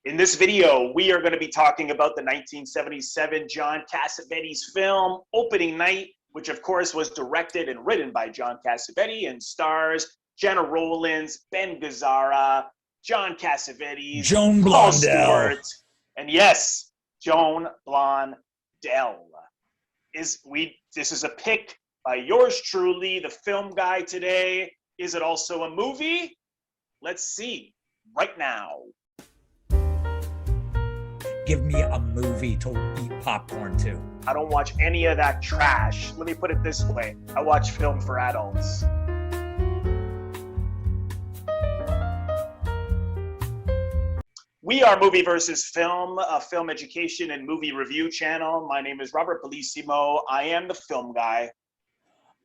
In this video, we are going to be talking about the 1977 John Cassavetes film, Opening Night, which of course was directed and written by John Cassavetes and stars Gena Rowlands, Ben Gazzarra, John Cassavetes, Joan Paul Blondell. Stewart, and yes, Joan Blondell. This is a pick by yours truly, the film guy today. Is it also a movie? Let's see right now. Give me a movie to eat popcorn to. I don't watch any of that trash. Let me put it this way. I watch film for adults. We are Movie versus Film, a film education and movie review channel. My name is Robert Bellissimo. I am the film guy.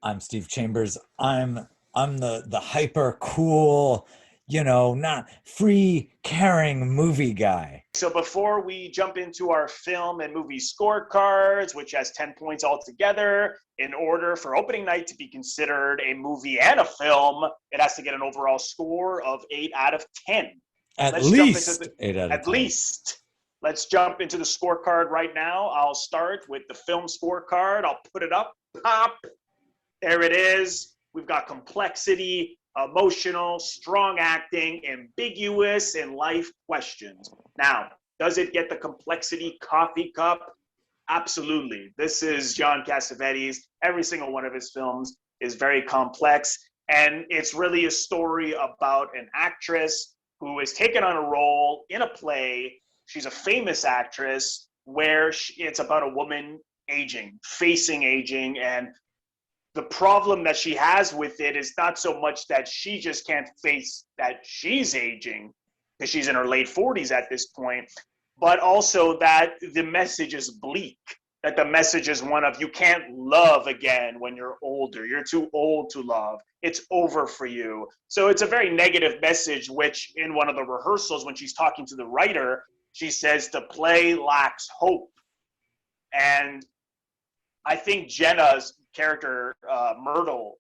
I'm Steve Chambers. I'm the hyper cool, not free caring movie guy. So before we jump into our film and movie scorecards, which has 10 points altogether, in order for Opening Night to be considered a movie and a film, it has to get an overall score of 8 out of 10. At least 8 out of 10. At least. Let's jump into the scorecard right now. I'll start with the film scorecard. I'll put it up. Pop. There it is. We've got complexity, emotional, strong acting, ambiguous, and life questions. Now, does it get the complexity coffee cup? Absolutely. This is John Cassavetes. Every single one of his films is very complex, and it's really a story about an actress who is taken on a role in a play. She's a famous actress where it's about a woman aging, facing aging, and the problem that she has with it is not so much that she just can't face that she's aging, because she's in her late 40s at this point, but also that the message is bleak, that the message is one of, you can't love again when you're older. You're too old to love. It's over for you. So it's a very negative message, which in one of the rehearsals, when she's talking to the writer, she says the play lacks hope. And I think Jenna's character, Myrtle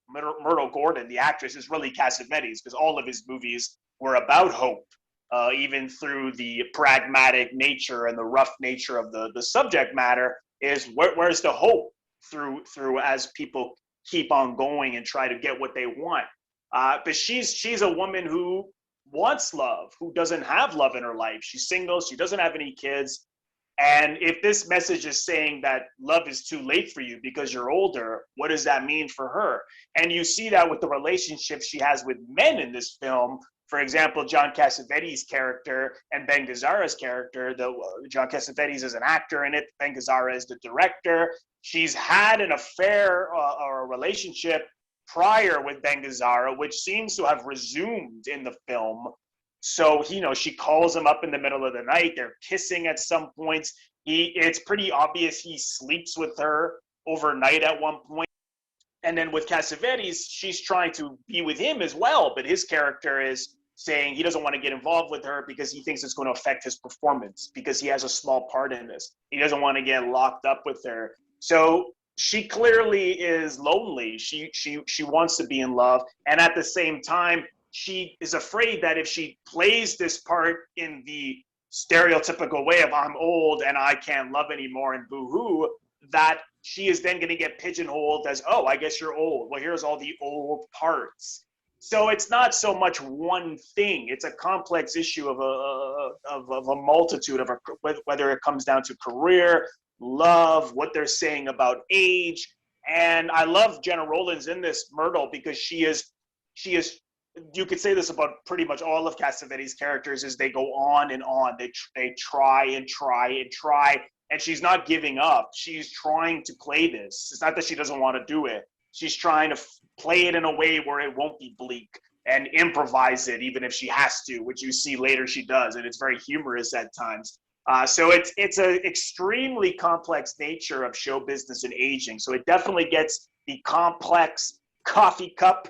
Gordon, the actress, is really Cassavetes, because all of his movies were about hope, even through the pragmatic nature and the rough nature of the subject matter. Is where's the hope through as people keep on going and try to get what they want. But she's a woman who wants love, who doesn't have love in her life. She's single. She doesn't have any kids. And if this message is saying that love is too late for you because you're older, what does that mean for her? And you see that with the relationship she has with men in this film. For example, John Cassavetes' character and Ben Gazzara's character. John Cassavetes is an actor in it. Ben Gazzara is the director. She's had an affair or a relationship prior with Ben Gazzara, which seems to have resumed in the film. So, she calls him up in the middle of the night. They're kissing at some points. It's pretty obvious he sleeps with her overnight at one point. And then with Cassavetes, she's trying to be with him as well. But his character is saying he doesn't want to get involved with her because he thinks it's going to affect his performance, because he has a small part in this. He doesn't want to get locked up with her. So she clearly is lonely. She wants to be in love. And at the same time, she is afraid that if she plays this part in the stereotypical way of I'm old and I can't love anymore and boo-hoo, that she is then going to get pigeonholed as, oh, I guess you're old. Well, here's all the old parts. So it's not so much one thing. It's a complex issue of a multitude of whether it comes down to career, love, what they're saying about age. And I love Gena Rowlands in this, Myrtle, because she is. You could say this about pretty much all of Cassavetes' characters, is they go on and on. They try and try and try, and she's not giving up. She's trying to play this. It's not that she doesn't want to do it. She's trying to play it in a way where it won't be bleak and improvise it, even if she has to, which you see later she does, and it's very humorous at times. So it's an extremely complex nature of show business and aging. So it definitely gets the complex coffee cup.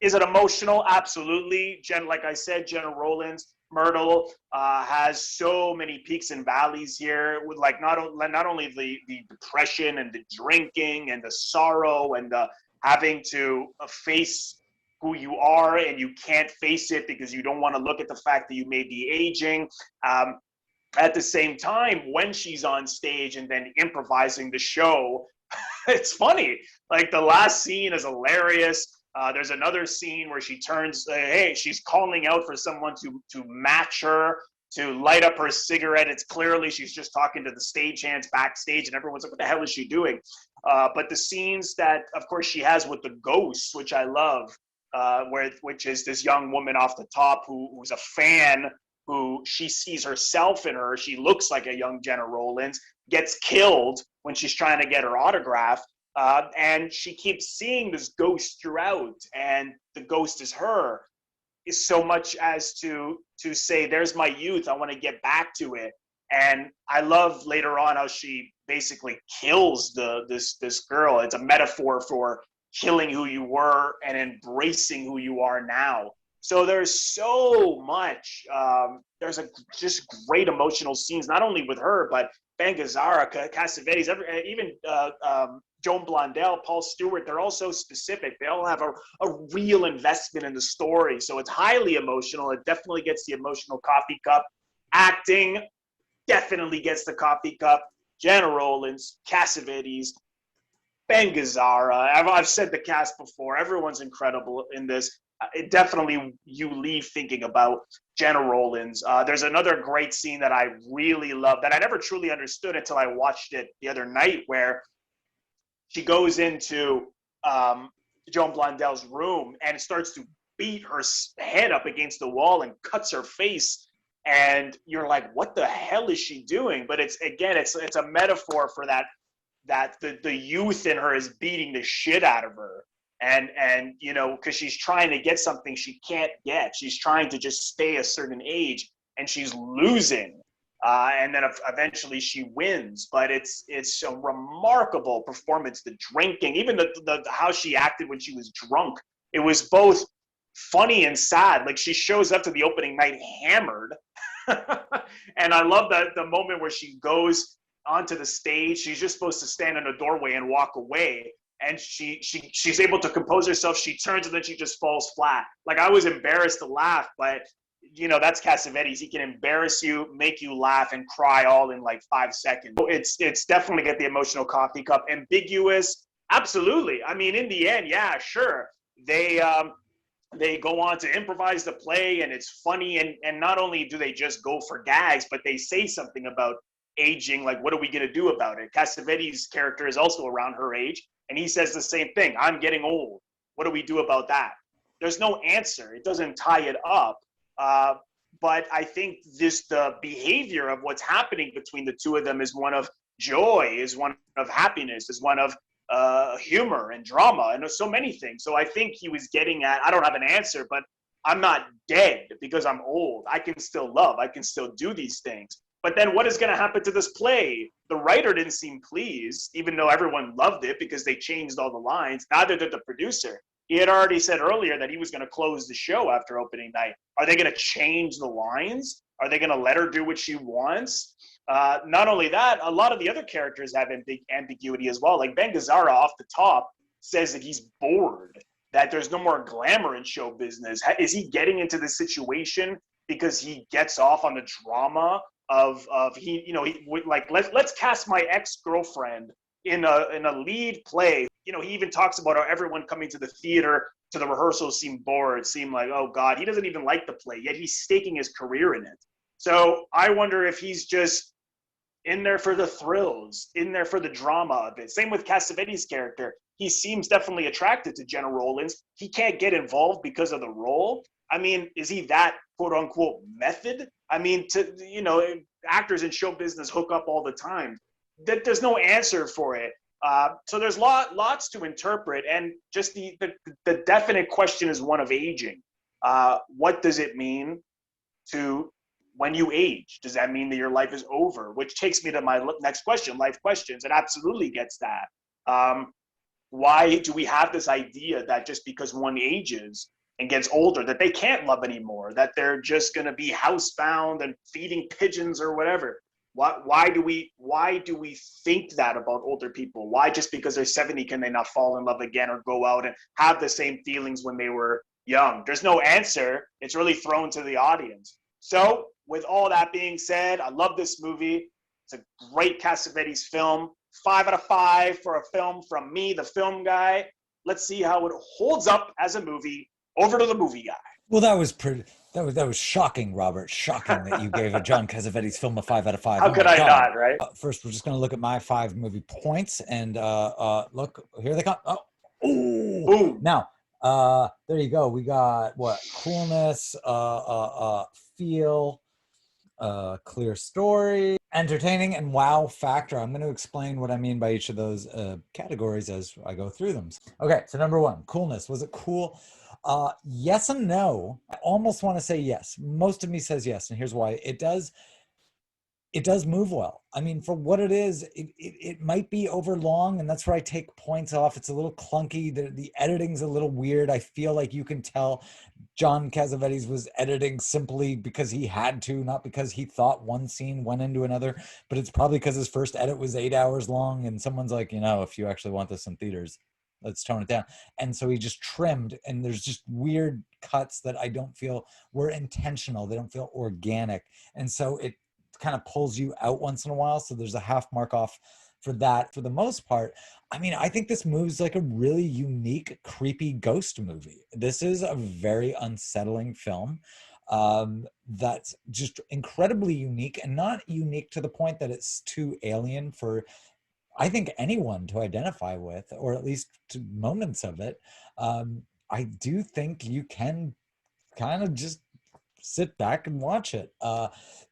Is it emotional? Absolutely. Like I said, Gena Rowlands, Myrtle has so many peaks and valleys here, with like not only the depression and the drinking and the sorrow and the having to face who you are, and you can't face it because you don't want to look at the fact that you may be aging. at the same time, when she's on stage and then improvising the show, it's funny. Like the last scene is hilarious. There's another scene where she turns, hey, she's calling out for someone to match her, to light up her cigarette. It's clearly she's just talking to the stagehands backstage, and everyone's like, what the hell is she doing? But the scenes that, of course, she has with the ghosts, which I love, which is this young woman off the top who's a fan, who she sees herself in her. She looks like a young Gena Rowlands, gets killed when she's trying to get her autograph. And she keeps seeing this ghost throughout, and the ghost is her, is so much as to say, there's my youth, I want to get back to it. And I love later on how she basically kills this girl. It's a metaphor for killing who you were and embracing who you are now. So there's so much. There's just great emotional scenes, not only with her, but Gazzarra, Cassavetes, even Joan, Blondell, Paul Stewart. They're all so specific. They all have a real investment in the story. So it's highly emotional. It definitely gets the emotional coffee cup. Acting definitely gets the coffee cup. Gena Rowlands, Cassavetes, Gazzarra. I've said the cast before. Everyone's incredible in this. It definitely, you leave thinking about Gena Rowlands. There's another great scene that I really love that I never truly understood until I watched it the other night, where she goes into Joan Blondell's room and starts to beat her head up against the wall and cuts her face. And you're like, what the hell is she doing? But it's a metaphor for that the youth in her is beating the shit out of her. And you know, because she's trying to get something she can't get. She's trying to just stay a certain age, and she's losing. And then eventually she wins. But it's a remarkable performance. The drinking, even the how she acted when she was drunk, it was both funny and sad. Like, she shows up to the opening night hammered. And I love the moment where she goes onto the stage. She's just supposed to stand in a doorway and walk away. And she's able to compose herself. She turns and then she just falls flat. Like, I was embarrassed to laugh, but you know, that's Cassavetes. He can embarrass you, make you laugh, and cry all in like 5 seconds. It's definitely get the emotional coffee cup. Ambiguous, absolutely. I mean, in the end, yeah, sure. They go on to improvise the play, and it's funny. And not only do they just go for gags, but they say something about aging. Like, what are we going to do about it? Cassavetes' character is also around her age. And he says the same thing. I'm getting old. What do we do about that? There's no answer. It doesn't tie it up. But I think the behavior of what's happening between the two of them is one of joy, is one of happiness, is one of humor and drama, and so many things. So I think he was getting at, I don't have an answer, but I'm not dead because I'm old. I can still love. I can still do these things. But then what is going to happen to this play? The writer didn't seem pleased, even though everyone loved it because they changed all the lines. Neither did the producer. He had already said earlier that he was going to close the show after opening night. Are they going to change the lines? Are they going to let her do what she wants? Not only that, a lot of the other characters have ambiguity as well. Like Gazzarra off the top says that he's bored, that there's no more glamour in show business. Is he getting into this situation because he gets off on the drama of let's cast my ex-girlfriend in a lead play. You know, he even talks about how everyone coming to the theater, to the rehearsals, seemed bored, seemed like, oh God, he doesn't even like the play, yet he's staking his career in it. So I wonder if he's just in there for the thrills, in there for the drama of it. Same with Cassavetes' character. He seems definitely attracted to Gena Rowlands. He can't get involved because of the role. I mean, is he that quote unquote method? I mean, actors in show business hook up all the time. There's no answer for it. So there's lots to interpret, and just the definite question is one of aging. What does it mean to when you age? Does that mean that your life is over? Which takes me to my next question, life questions. It absolutely gets that. Why do we have this idea that just because one ages and gets older, that they can't love anymore, that they're just going to be housebound and feeding pigeons or whatever? Why do we think that about older people? Why, just because they're 70, can they not fall in love again or go out and have the same feelings when they were young? There's no answer. It's really thrown to the audience. So, with all that being said, I love this movie. It's a great Cassavetes film. 5 out of 5 for a film from me, the film guy. Let's see how it holds up as a movie. Over to the movie guy. Well, that was pretty. That was shocking, Robert. Shocking that you gave a John Cassavetes film a 5 out of 5. How could I not, right? First, we're just going to look at my 5 movie points, and look, here they come. Oh, ooh. Boom. Now, there you go. We got what? Coolness, feel, clear story, entertaining, and wow factor. I'm going to explain what I mean by each of those categories as I go through them. Okay, so number 1, coolness. Was it cool? Yes and no. I almost want to say yes. Most of me says yes, and here's why. It does move well. I mean, for what it is, it might be over long, and that's where I take points off. It's a little clunky. The editing's a little weird. I feel like you can tell John Cassavetes was editing simply because he had to, not because he thought one scene went into another, but it's probably because his first edit was 8 hours long, and someone's like, if you actually want this in theaters, let's tone it down. And so he just trimmed, and there's just weird cuts that I don't feel were intentional. They don't feel organic. And so it kind of pulls you out once in a while. So there's a half mark off for that. For the most part, I mean, I think this movie's like a really unique, creepy ghost movie. This is a very unsettling film that's just incredibly unique, and not unique to the point that it's too alien for, I think, anyone to identify with, or at least to moments of it. I do think you can kind of just sit back and watch it,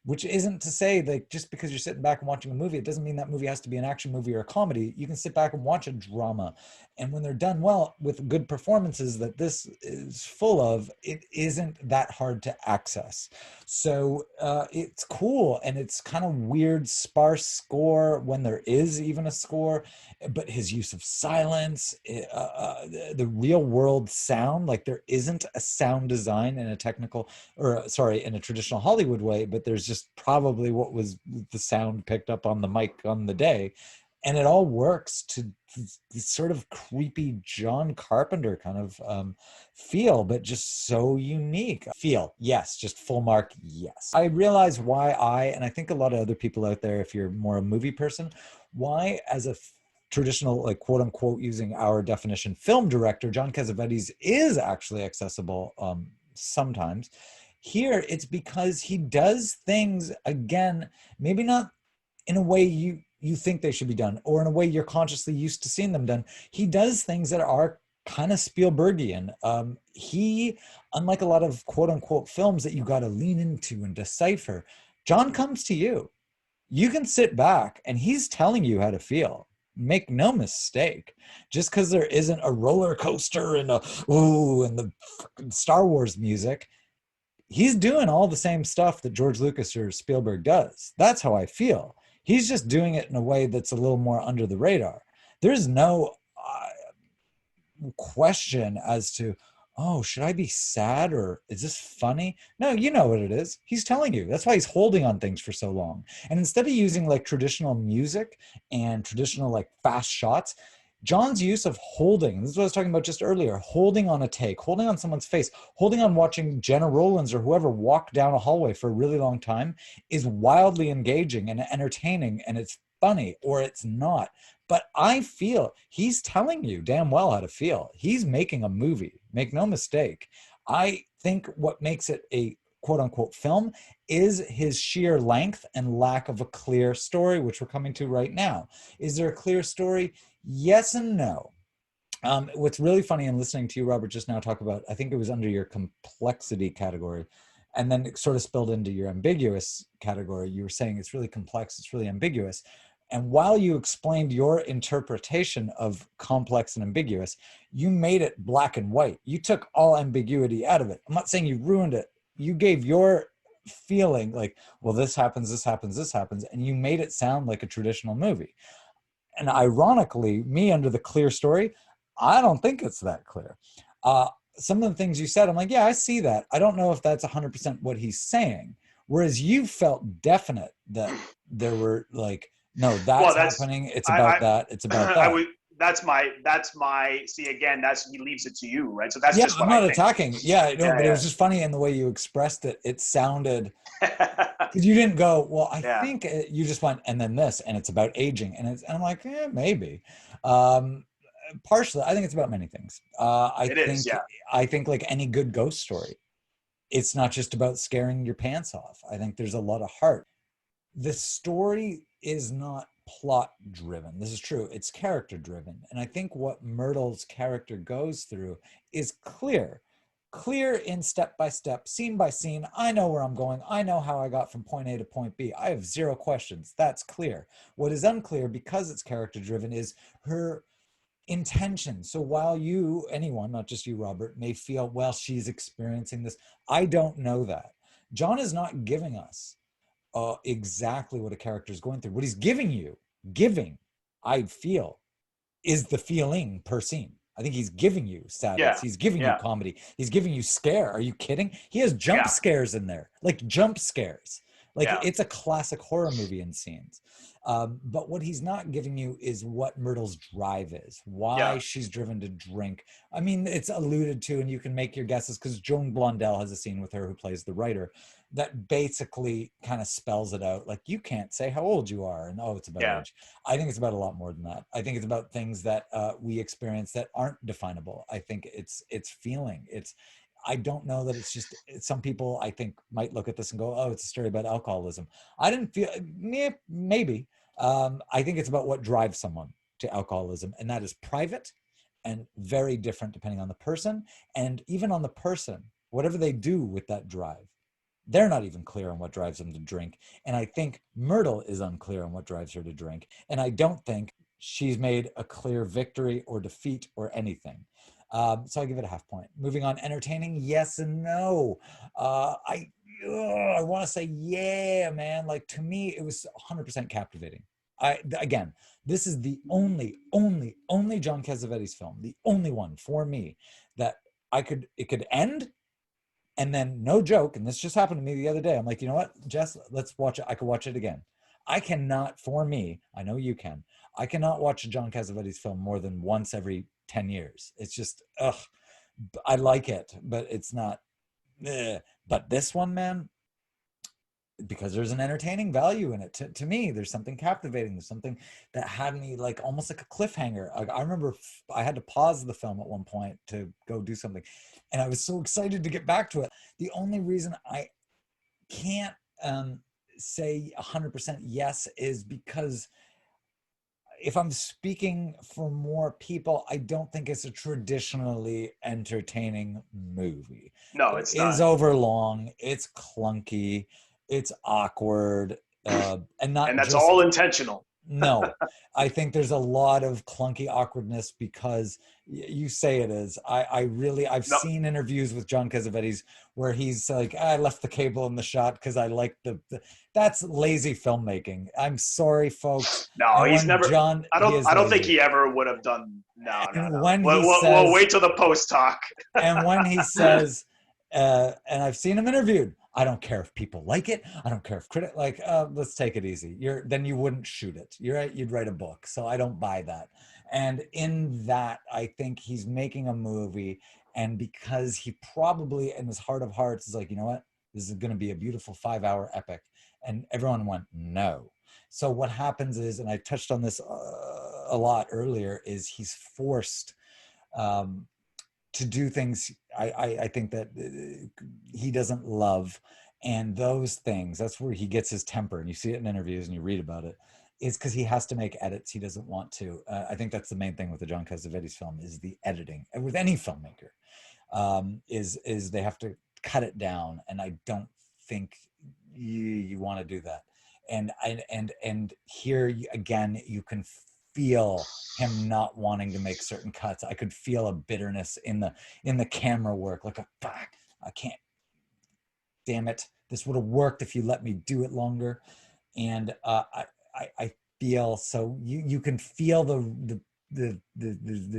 which isn't to say that just because you're sitting back and watching a movie, it doesn't mean that movie has to be an action movie or a comedy. You can sit back and watch a drama, and when they're done well with good performances that this is full of, it isn't that hard to access. So it's cool, and it's kind of weird, sparse score when there is even a score, but his use of silence, the real world sound, like there isn't a sound design in a technical, or sorry, in a traditional Hollywood way, but there's just probably what was the sound picked up on the mic on the day. And it all works to this sort of creepy John Carpenter kind of feel, but just so unique. Feel, yes, just full mark, yes. I realize why and I think a lot of other people out there, if you're more a movie person, why as a traditional, like, quote unquote, using our definition, film director, John Cassavetes is actually accessible sometimes. Here, it's because he does things, again, maybe not in a way you think they should be done, or in a way you're consciously used to seeing them done. He does things that are kind of Spielbergian. He, unlike a lot of quote unquote films that you got to lean into and decipher, John comes to you. You can sit back and he's telling you how to feel. Make no mistake. Just because there isn't a roller coaster and the Star Wars music, he's doing all the same stuff that George Lucas or Spielberg does. That's how I feel. He's just doing it in a way that's a little more under the radar. There's no question as to, oh, should I be sad, or is this funny? No, you know what it is. He's telling you. That's why he's holding on things for so long. And instead of using like traditional music and traditional like fast shots, John's use of holding, this is what I was talking about just earlier, holding on a take, holding on someone's face, holding on watching Gena Rowlands or whoever walk down a hallway for a really long time is wildly engaging and entertaining, and it's funny, or it's not. But I feel he's telling you damn well how to feel. He's making a movie, make no mistake. I think what makes it a quote unquote film is his sheer length and lack of a clear story, which we're coming to right now. Is there a clear story? Yes and no. What's really funny in listening to you, Robert, just now talk about, I think it was under your complexity category, and then it sort of spilled into your ambiguous category. You were saying it's really complex, it's really ambiguous. And while you explained your interpretation of complex and ambiguous, you made it black and white. You took all ambiguity out of it. I'm not saying you ruined it. You gave your feeling like, well, this happens, this happens, this happens, and you made it sound like a traditional movie. And ironically, me under the clear story, I don't think it's that clear. Some of the things you said, I'm like, yeah, I see that. I don't know if that's 100% what he's saying. Whereas you felt definite that there were like, no, that's happening. It's about that. It's about that. that's my see again, he leaves it to you, right? So that's Yeah, just I'm what I not think. attacking. Yeah, no, but it Yeah, was just funny in the way you expressed it. It sounded, yeah. because you didn't go, well, I Yeah. think you just went, and then this, and it's about aging. And I'm like, maybe. Um, Partially, I think it's about many things. It is, yeah. I think like any good ghost story, it's not just about scaring your pants off. I think there's a lot of heart. The story is not plot driven. This is true. It's character driven. And I think what Myrtle's character goes through is clear in step by step, scene by scene. I know where I'm going. I know how I got from point A to point B. I have zero questions. That's clear. What is unclear, because it's character driven, is her intention. So while anyone, not just you, Robert, may feel, well, she's experiencing this, I don't know that. John is not giving us exactly what a character is going through. What he's giving, I feel, is the feeling per scene. I think he's giving you sadness. Yeah. He's giving you comedy. He's giving you scare. Are you kidding? He has jump scares in there, like jump scares. Like it's a classic horror movie in scenes. But what he's not giving you is what Myrtle's drive is, why she's driven to drink. I mean, it's alluded to, and you can make your guesses, because Joan Blondell has a scene with her, who plays the writer, that basically kind of spells it out. Like, you can't say how old you are, and it's about age. I think it's about a lot more than that. I think it's about things that we experience that aren't definable. I think it's feeling. I don't know that it's just, some people I think might look at this and go, oh, it's a story about alcoholism. I didn't feel, maybe. I think it's about what drives someone to alcoholism, and that is private and very different depending on the person. And even on the person, whatever they do with that drive, they're not even clear on what drives them to drink. And I think Myrtle is unclear on what drives her to drink. And I don't think she's made a clear victory or defeat or anything. So I give it a half point. Moving on, entertaining, yes and no. I want to say, yeah, man. Like, to me, it was 100% captivating. Again, this is the only John Cassavetes film, the only one for me that it could end, and then, no joke, and this just happened to me the other day, I'm like, you know what, Jess, let's watch it. I could watch it again. I cannot, for me, I know you can, I cannot watch a John Cassavetes film more than once every 10 years. It's just, I like it, but it's not, but this one, man, because there's an entertaining value in it. To me, there's something captivating. There's something that had me like almost like a cliffhanger. I remember I had to pause the film at one point to go do something, and I was so excited to get back to it. The only reason I can't say 100% yes is because if I'm speaking for more people, I don't think it's a traditionally entertaining movie. No, it's not. It is overlong. It's clunky. It's awkward. And that's just all intentional. No, I think there's a lot of clunky awkwardness because you say it is. I've seen interviews with John Cassavetes where he's like, I left the cable in the shot because I like that's lazy filmmaking. I'm sorry, folks. No, he's never. John, I don't think he ever would have done. No. We'll wait till the post talk. And when he says, and I've seen him interviewed, I don't care if people like it. I don't care if let's take it easy. Then you wouldn't shoot it. You're right. You'd write a book. So I don't buy that. And in that, I think he's making a movie. And because he probably in his heart of hearts is like, you know what? This is going to be a beautiful 5-hour epic. And everyone went, no. So what happens is, and I touched on this a lot earlier, is he's forced to do things I think that he doesn't love. And those things, that's where he gets his temper. And you see it in interviews and you read about it, is because he has to make edits he doesn't want to. I think that's the main thing with the John Cassavetes film is the editing. And with any filmmaker, is they have to cut it down. And I don't think you want to do that. And here again, you can feel him not wanting to make certain cuts. I could feel a bitterness in the camera work, like I can't, damn it, this would have worked if you let me do it longer. And I feel, so you can feel the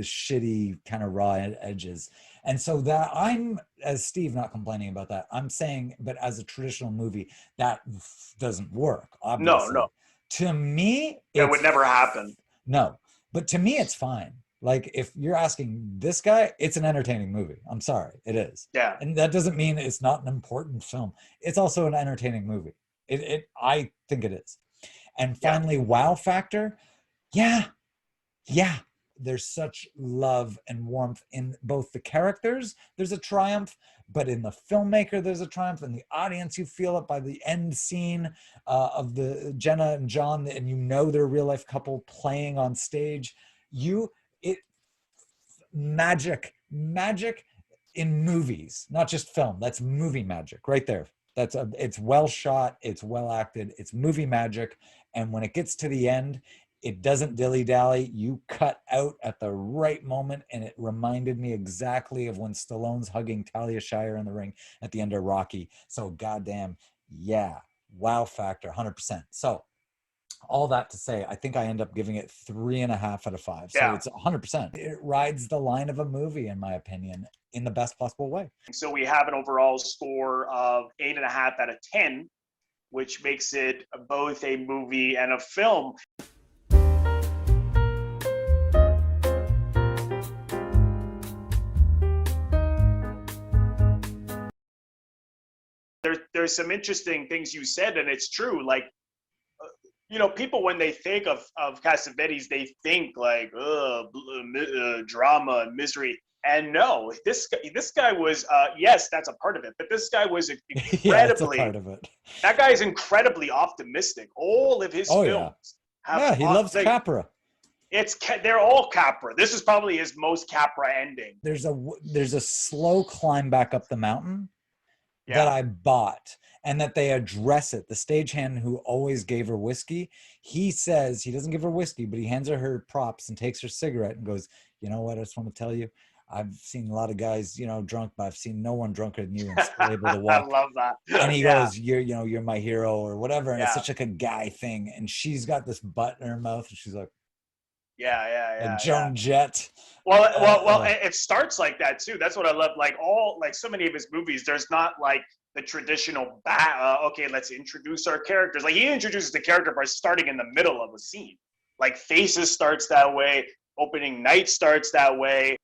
shitty kind of raw edges. And so that I'm, as Steve, not complaining about that. I'm saying, but as a traditional movie, that doesn't work, obviously. No. To me, it would never happen. No, But to me, it's fine. Like, if you're asking this guy, it's an entertaining movie. I'm sorry, it is. Yeah. And that doesn't mean it's not an important film. It's also an entertaining movie. I think it is. And finally, wow factor. Yeah. There's such love and warmth in both the characters. There's a triumph, but in the filmmaker, there's a triumph. In the audience, you feel it by the end scene of the Gena and John, and you know they're a real life couple playing on stage. Magic in movies, not just film. That's movie magic right there. It's well shot, it's well acted, it's movie magic. And when it gets to the end, it doesn't dilly-dally. You cut out at the right moment, and it reminded me exactly of when Stallone's hugging Talia Shire in the ring at the end of Rocky. So goddamn, yeah, wow factor, 100%. So all that to say, I think I end up giving it 3.5 out of 5. So it's 100%. It rides the line of a movie, in my opinion, in the best possible way. So we have an overall score of 8.5 out of 10, which makes it both a movie and a film. There's some interesting things you said, and it's true. Like, people, when they think of Cassavetes, they think like drama and misery. And no, this guy was yes, that's a part of it, but this guy was incredibly that's a part of it. That guy is incredibly optimistic. All of his films have he loves Capra. They're all Capra. This is probably his most Capra ending. There's a slow climb back up the mountain that I bought, and that they address it. The stagehand who always gave her whiskey, he says, he doesn't give her whiskey, but he hands her props and takes her cigarette and goes, you know what, I just want to tell you, I've seen a lot of guys, drunk, but I've seen no one drunker than you and still able to walk. I love that. And he goes, you're my hero or whatever. And it's such like a guy thing. And she's got this butt in her mouth and she's like, Joan Jett. Well, it starts like that too. That's what I love. Like so many of his movies, there's not like the traditional okay, let's introduce our characters. Like, he introduces the character by starting in the middle of a scene. Like Faces starts that way. Opening Night starts that way.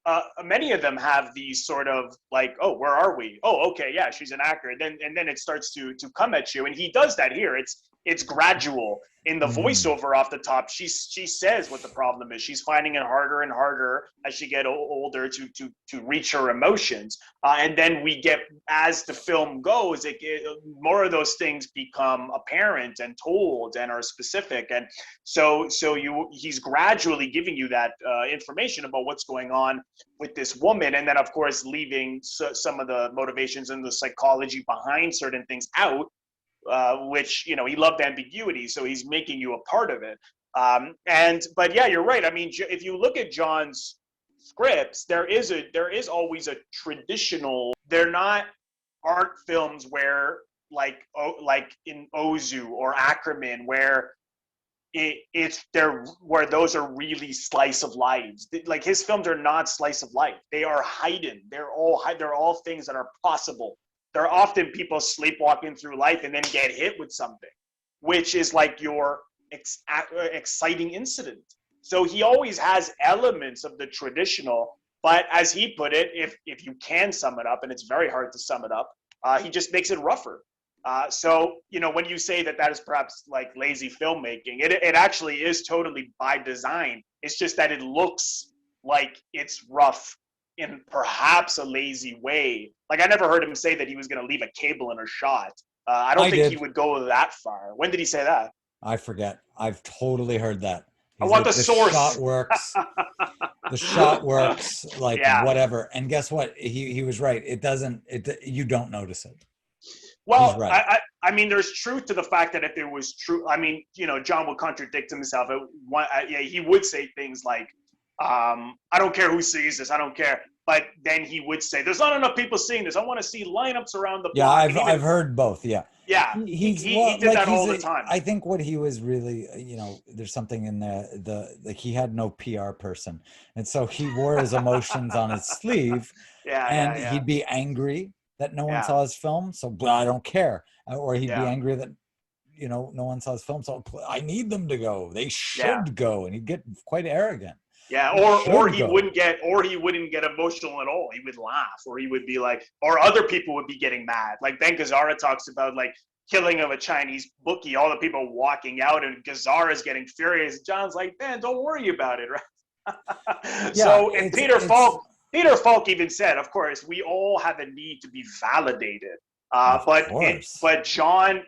Many of them have these sort of like, oh, where are we? Oh, okay, yeah, she's an actor. And then it starts to come at you. And he does that here. It's gradual. In the voiceover off the top, she says what the problem is. She's finding it harder and harder as she gets older to reach her emotions. And then we get, as the film goes, more of those things become apparent and told and are specific. And so he's gradually giving you that information about what's going on with this woman. And then, of course, leaving some of the motivations and the psychology behind certain things out. Which, he loved ambiguity, so he's making you a part of it. But yeah, you're right. I mean, if you look at John's scripts, there is always a traditional. They're not art films where like in Ozu or Ackerman, where where those are really slice of lives. Like, his films are not slice of life. They are heightened. They're all things that are possible. There are often people sleepwalking through life and then get hit with something, which is like your exciting incident. So he always has elements of the traditional, but as he put it, if you can sum it up, and it's very hard to sum it up, he just makes it rougher. So, when you say that is perhaps like lazy filmmaking, it actually is totally by design. It's just that it looks like it's rough in perhaps a lazy way. Like, I never heard him say that he was going to leave a cable in a shot. I don't think he would go that far. When did he say that? I forget. I've totally heard that. I want the source. Shot works. The shot works, like whatever. And guess what? He was right. You don't notice it. Well, right. I mean, there's truth to the fact that if it was true, I mean, John would contradict himself. He would say things like, I don't care who sees this. I don't care. But then he would say, there's not enough people seeing this. I want to see lineups around the block. Yeah, I've heard both. Yeah. Yeah. He did that all the time. I think what he was really, there's something in like, he had no PR person. And so he wore his emotions on his sleeve. He'd be angry that no one saw his film. So, but I don't care. Or he'd be angry that, no one saw his film, so I need them to go. They Yeah. should go. And he'd get quite arrogant. Yeah, They or should he go. wouldn't get emotional at all. He would laugh, or he would be like, or other people would be getting mad. Like then Gazzarra talks about like killing of a Chinese bookie, all the people walking out, and Gazzarra's getting furious. John's like, man, don't worry about it, right? Yeah, So, and Peter Falk even said, of course, we all have a need to be validated. Of course. But John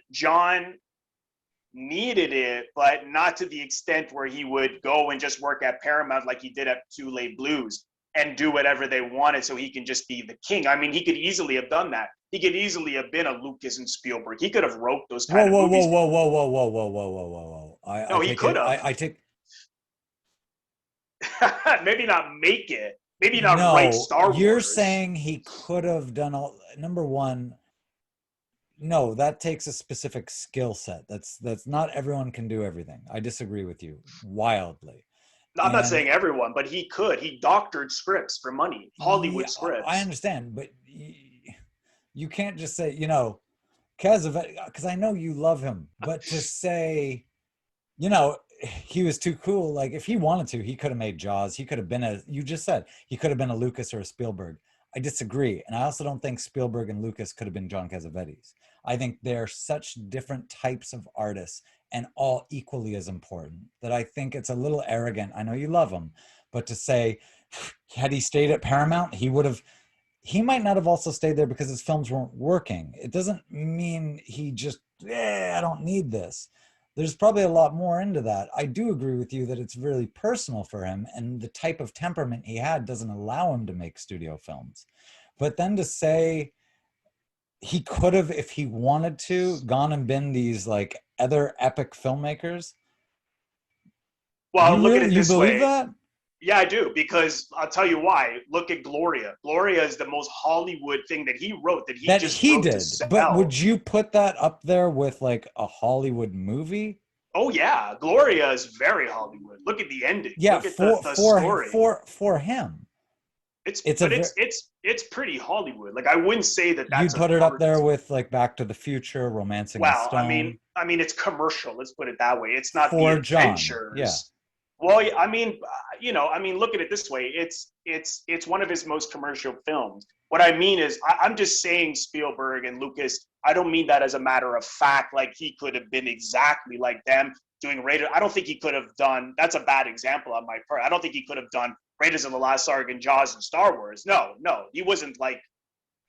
needed it, but not to the extent where he would go and just work at Paramount like he did at Too Late Blues and do whatever they wanted so he can just be the king. I mean, he could easily have done that. He could easily have been a Lucas and Spielberg. He could have wrote those kind of movies. Whoa. He could have. I take. Maybe not make it. Maybe not write Star Wars. You're saying he could have done all. Number one, no, that takes a specific skill set. That's not everyone can do everything. I disagree with you wildly. I'm not saying everyone, but he could. He doctored scripts for money, Hollywood scripts. I understand, but you can't just say, Cassavetes, because I know you love him, but to say, he was too cool. Like if he wanted to, he could have made Jaws. He could have been you just said, he could have been a Lucas or a Spielberg. I disagree. And I also don't think Spielberg and Lucas could have been John Cassavetes. I think they're such different types of artists and all equally as important that I think it's a little arrogant. I know you love him, but to say, had he stayed at Paramount, he might not have also stayed there because his films weren't working. It doesn't mean he just, I don't need this. There's probably a lot more into that. I do agree with you that it's really personal for him, and the type of temperament he had doesn't allow him to make studio films. But then to say he could have, if he wanted to, gone and been these like other epic filmmakers. Well, look at it this way. You believe that? Yeah, I do, because I'll tell you why. Look at Gloria. Gloria is the most Hollywood thing that he wrote, that he did. But would you put that up there with like a Hollywood movie? Oh yeah, Gloria is very Hollywood. Look at the ending. Yeah, look at the story. For him. It's pretty Hollywood. Like I wouldn't say that that's. You'd put it up there with like Back to the Future, Romancing the Stone. I mean, it's commercial. Let's put it that way. It's not for the adventures. John. Yeah. Well, I mean, look at it this way. It's one of his most commercial films. What I mean is, I'm just saying Spielberg and Lucas. I don't mean that as a matter of fact, like he could have been exactly like them doing Raiders. I don't think he could have done. That's a bad example on my part. I don't think he could have done Raiders of the Lost Ark and Jaws and Star Wars. No, he wasn't like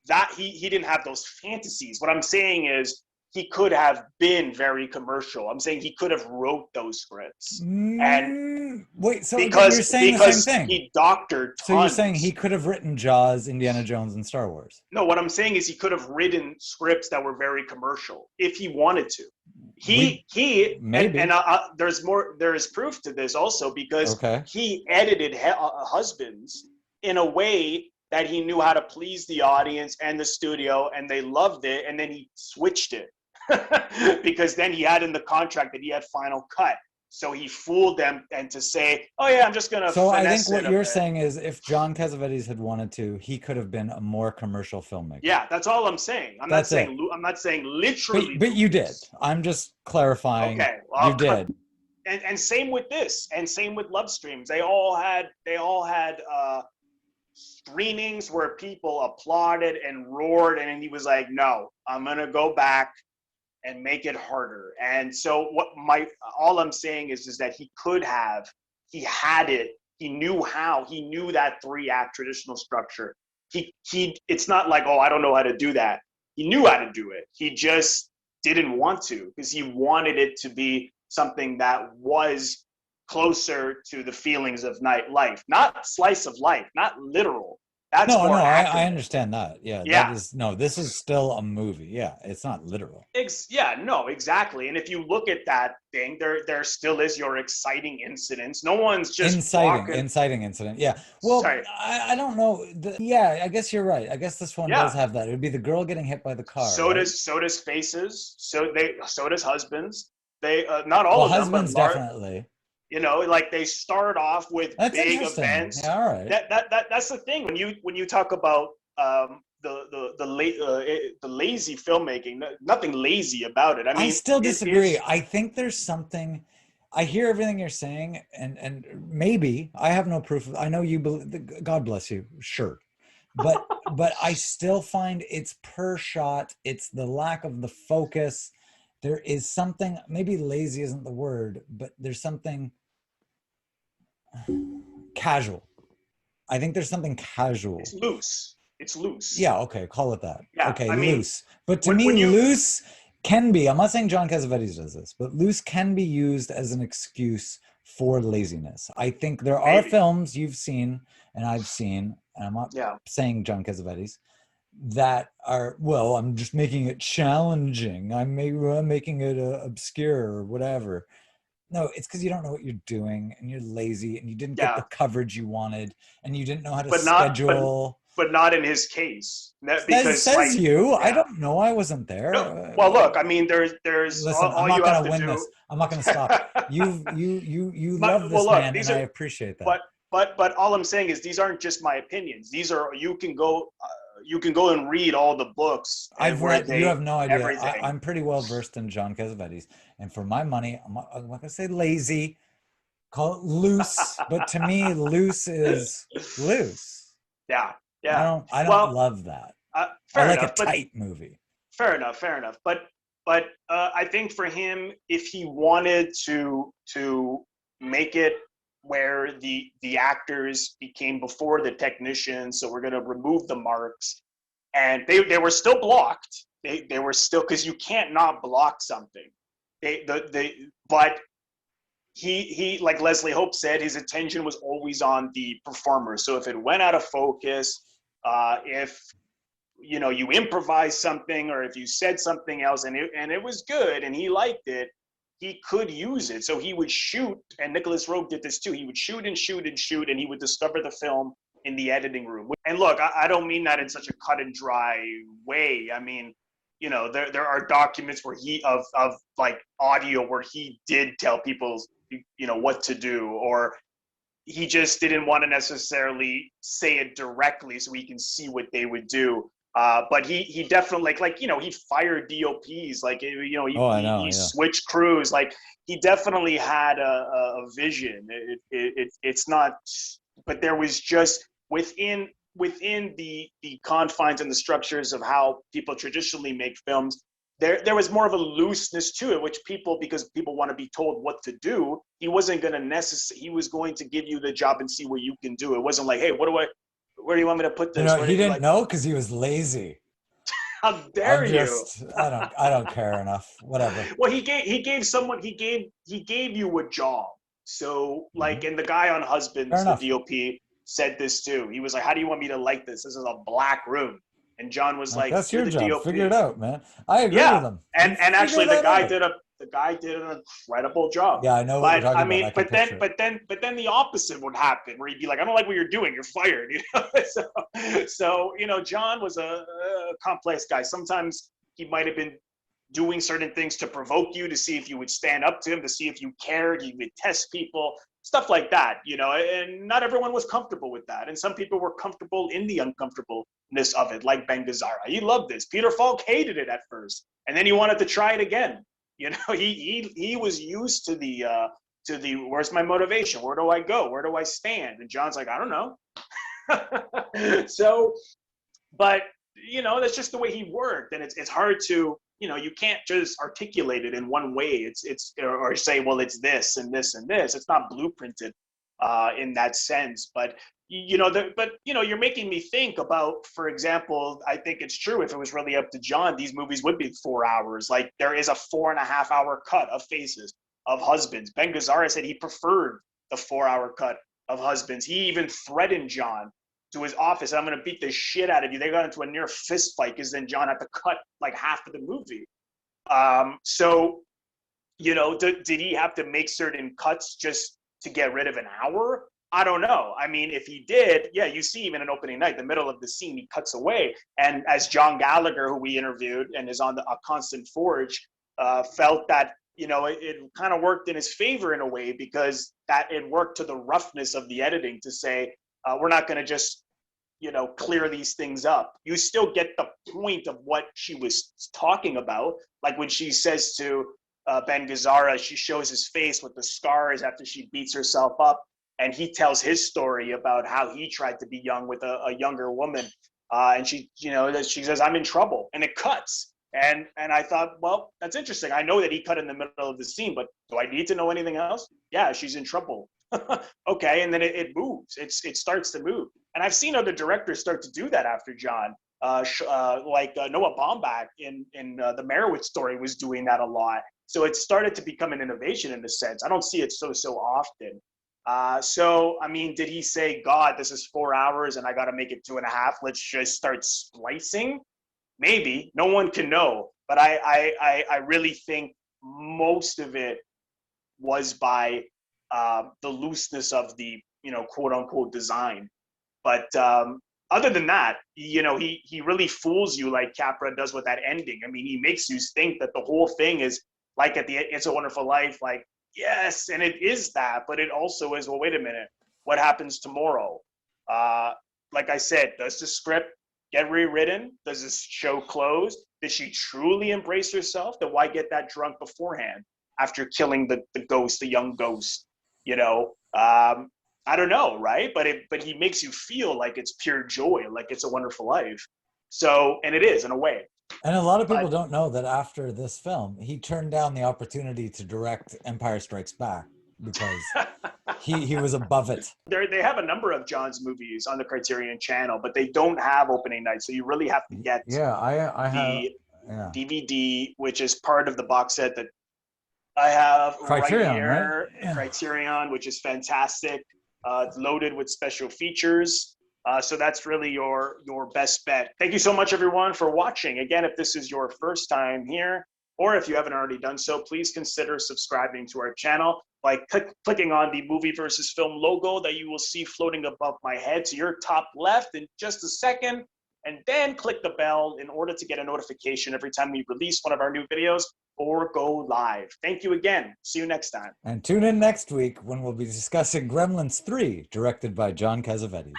that. He didn't have those fantasies. What I'm saying is, he could have been very commercial. I'm saying he could have wrote those scripts. And wait, so because, you're saying the same thing. He doctored tons. So you're saying he could have written Jaws, Indiana Jones, and Star Wars? No, what I'm saying is he could have written scripts that were very commercial if he wanted to. Maybe. And there is proof to this also, because he edited Husbands in a way that he knew how to please the audience and the studio, and they loved it, and then he switched it. Because then he had in the contract that he had final cut. So he fooled them, and to say, oh yeah, I'm just going to So I think what you're saying is, if John Cassavetes had wanted to, he could have been a more commercial filmmaker. Yeah, that's all I'm saying. I'm not saying literally. But you did. I'm just clarifying. Okay. Well, you did. And same with this, and same with Love Streams. They all had screenings where people applauded and roared, and he was like, no, I'm going to go back and make it harder. And so all I'm saying is that he had it, he knew how, he knew that 3-act traditional structure. It's not like, oh, I don't know how to do that. He knew how to do it. He just didn't want to, because he wanted it to be something that was closer to the feelings of life, not slice of life, not literal. That's I understand that. Yeah. This is still a movie. Yeah, it's not literal. Exactly. And if you look at that thing, there still is your exciting incidents. No one's just inciting incident. Yeah. Well, I don't know. I guess you're right. I guess this one does have that. It would be the girl getting hit by the car. So does Faces. So does Husbands. They not all of them. Husbands definitely. Like they start off with big events. Yeah, all right. That's the thing when you talk about the lazy filmmaking. Nothing lazy about it. I mean, I still disagree. I think there's something. I hear everything you're saying, and maybe I have no proof of. I know you believe. God bless you. Sure, but I still find it's per shot. It's the lack of the focus. There is something. Maybe lazy isn't the word, but there's something casual. I think there's something casual. It's loose. It's loose. Yeah, okay, call it that. Yeah, Okay, I mean, loose. But to me, loose can be, I'm not saying John Cassavetes does this, but loose can be used as an excuse for laziness. I think there are films you've seen and I've seen, and I'm not saying John Cassavetes, that are, well, I'm just making it challenging. I'm making it obscure or whatever. No, it's because you don't know what you're doing and you're lazy and you didn't get the coverage you wanted and you didn't know how to schedule. But not in his case. Because says you. I don't know. I wasn't there. No. Well, look. I mean, there's. Listen, I'm not going to win this. I'm not going to stop. You love this man, and I appreciate that. But all I'm saying is these aren't just my opinions. These are you can go and read all the books. I've read. You have no idea. I'm pretty well versed in John Cassavetes, and for my money, I'm not going to say lazy. Call it loose, but to me, loose is loose. Yeah. Yeah. I don't love that. I like a tight movie. Fair enough. But I think for him, if he wanted to make it where the actors became before the technicians, so we're going to remove the marks, and they were still blocked. They were still, because you can't not block something. But he like Leslie Hope said, his attention was always on the performer. So if it went out of focus, if you improvised something, or if you said something else and it was good and he liked it, he could use it. So he would shoot, and Nicholas Roeg did this too. He would shoot and shoot and shoot, and he would discover the film in the editing room. And look, I don't mean that in such a cut and dry way. I mean, there are documents where of like audio where he did tell people, what to do, or he just didn't want to necessarily say it directly so he can see what they would do. But he definitely he fired DOPs, he switched crews. Like, he definitely had a vision. It's not, but there was just within the confines and the structures of how people traditionally make films, there was more of a looseness to it, because people want to be told what to do. He wasn't going to he was going to give you the job and see what you can do. It wasn't like, hey, where do you want me to put this? He didn't know because he was lazy. How dare you? I don't care enough. Whatever. Well, he gave you a job. So and the guy on Husbands, the DOP, said this too. He was like, how do you want me to like this? This is a black room. And John was like, that's your job. DOP. Figure it out, man. I agree with him. And actually the guy did an incredible job. Yeah, I know what you're talking about. But then the opposite would happen, where he'd be like, I don't like what you're doing, you're fired. So John was a complex guy. Sometimes he might have been doing certain things to provoke you, to see if you would stand up to him, to see if you cared. He would test people, stuff like that, and not everyone was comfortable with that. And some people were comfortable in the uncomfortableness of it, like Ben Gazzarra. He loved this. Peter Falk hated it at first, and then he wanted to try it again. He was used to the where's my motivation? Where do I go? Where do I stand? And John's like, I don't know. So, but that's just the way he worked, and it's hard to, you can't just articulate it in one way. Or say, well, it's this and this and this. It's not blueprinted in that sense. But you're making me think about, for example, I think it's true, if it was really up to John, these movies would be 4 hours. Like, there is a 4.5 hour cut of Faces, of Husbands. Ben Gazzarra said he preferred the 4 hour cut of Husbands. He even threatened John to his office, I'm going to beat the shit out of you. They got into a near fist fight because then John had to cut like half of the movie. So, did he have to make certain cuts just to get rid of an hour? I don't know. I mean, if he did, you see even in opening night, the middle of the scene, he cuts away. And as John Gallagher, who we interviewed and is on a Constant Forge, felt that, it kind of worked in his favor in a way, because that it worked to the roughness of the editing to say, we're not going to just, clear these things up. You still get the point of what she was talking about. Like when she says to Ben Gazzarra, she shows his face with the scars after she beats herself up. And he tells his story about how he tried to be young with a younger woman. And she says, I'm in trouble. And it cuts. And I thought, well, that's interesting. I know that he cut in the middle of the scene, but do I need to know anything else? Yeah, she's in trouble. Okay, and then it moves. It starts to move. And I've seen other directors start to do that after John. Like Noah Baumbach in the Merowitz story was doing that a lot. So it started to become an innovation in a sense. I don't see it so often. So, I mean, did he say, God, this is 4 hours and I got to make it 2.5? Let's just start splicing? Maybe. No one can know. But I really think most of it was by the looseness of the, quote unquote design. But other than that, he really fools you like Capra does with that ending. I mean, he makes you think that the whole thing is like at the It's a Wonderful Life, like, yes, and it is that, but it also is, well, wait a minute, what happens tomorrow? Like I said, does the script get rewritten? Does this show close? Did she truly embrace herself? Then why get that drunk beforehand after killing the ghost, the young ghost? I don't know, right? But he makes you feel like it's pure joy, like It's a Wonderful Life. So, and it is in a way. And a lot of people don't know that after this film, he turned down the opportunity to direct Empire Strikes Back because he was above it. They have a number of John's movies on the Criterion Channel, but they don't have opening night. So you really have to get I have DVD, which is part of the box set that I have Criterion, right here. Right? Yeah. Criterion, which is fantastic. It's loaded with special features. So that's really your best bet. Thank you so much, everyone, for watching. Again, if this is your first time here, or if you haven't already done so, please consider subscribing to our channel by clicking on the Movie versus Film logo that you will see floating above my head to your top left in just a second. And then click the bell in order to get a notification every time we release one of our new videos or go live. Thank you again. See you next time. And tune in next week when we'll be discussing Gremlins 3, directed by John Cassavetes.